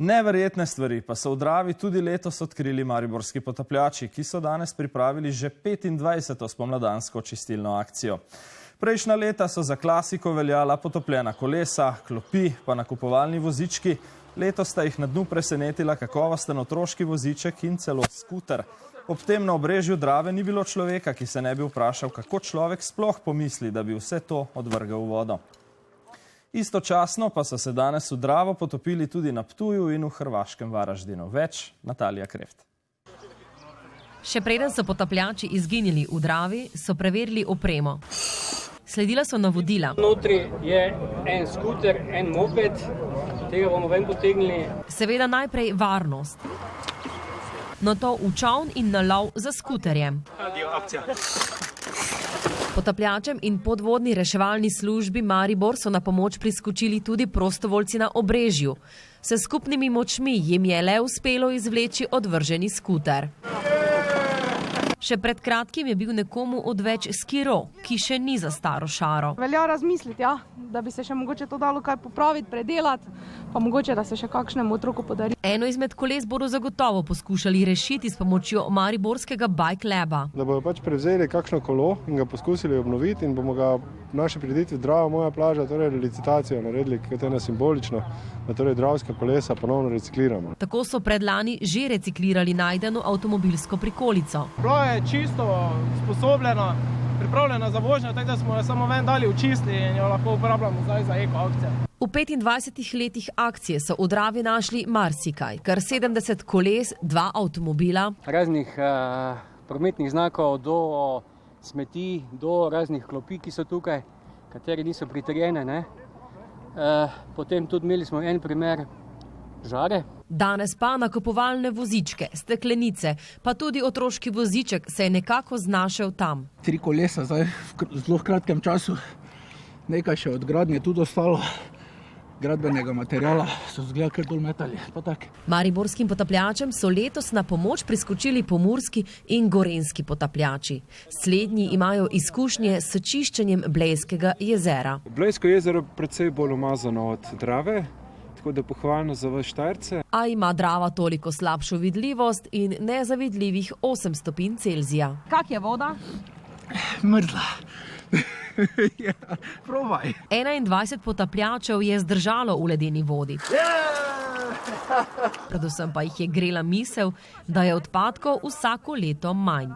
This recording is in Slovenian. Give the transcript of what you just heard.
Neverjetne stvari pa so v Dravi tudi letos odkrili mariborski potapljači, ki so danes pripravili že 25. spomladansko čistilno akcijo. Prejšnja leta so za klasiko veljala potopljena kolesa, klopi pa nakupovalni vozički. Letos sta jih na dnu presenetila kakovosten otroški voziček in celo skuter. Ob tem na obrežju Drave ni bilo človeka, ki se ne bi vprašal, kako človek sploh pomisli, da bi vse to odvrgel v vodo. Istočasno pa so se danes v Dravo potopili tudi na Ptuju in v hrvaškem Varaždinu. Več Natalija Kreft. Še preden so potapljači izginili v Dravi, so preverili opremo. Sledila so navodila. Notri je en skuter, en moped, tega bomo ven potegnili. Seveda najprej varnost. Nato v čoln in na lov za skuterjem. Potapljačem in podvodni reševalni službi Maribor so na pomoč priskočili tudi prostovoljci na obrežju. S skupnimi močmi jim je le uspelo izvleči odvrženi skuter. Še pred kratkim je bil nekomu odveč skiro, ki še ni za staro šaro. Velja razmisliti, da bi se še mogoče to dalo kaj popraviti, predelati, pa mogoče, da se še kakšnemu otroku podari. Eno izmed koles bodo zagotovo poskušali rešiti s pomočjo mariborskega Bike Laba. Da bodo prevzeli kakšno kolo in ga poskusili obnoviti in bomo ga v naši prireditvi Drava, moja plaža, torej licitacijo naredili, kot ena simbolično, da torej dravska kolesa ponovno recikliramo. Tako so predlani že reciklirali najdeno avtomobilsko prikolico. Bilo je čisto, sposobljeno, pripravljeno za vožnjo, tako da smo jo samo ven dali v čisti in jo lahko uporabljamo zdaj za eko akcije. V 25 letih akcije so v Dravi našli marsikaj, kar 70 koles, 2 avtomobila. Raznih prometnih znakov do smeti, do raznih klopi, ki so tukaj, kateri niso pritrjene. Potem tudi imeli smo en primer žare. Danes pa nakupovalne vozičke, steklenice, pa tudi otroški voziček se je nekako znašel tam. 3 kolesa zdaj v zelo kratkem času, nekaj še od gradnje tudi ostalo, gradbenega materijala so zgleda kar dol metali. Mariborskim potapljačem so letos na pomoč priskočili pomurski in gorenjski potapljači. Slednji imajo izkušnje s čiščenjem Blejskega jezera. Blejsko jezero je precej bolj umazano od Drave, tako da pohvalno za vas Štajerce. A ima Drava toliko slabšo vidljivost in nezavidljivih 8 stopinj Celzija. Kak je voda? Mrzla. Ja, probaj. 21 potapljačev je zdržalo v ledeni vodi. Predvsem pa jih je grela misel, da je odpadkov vsako leto manj.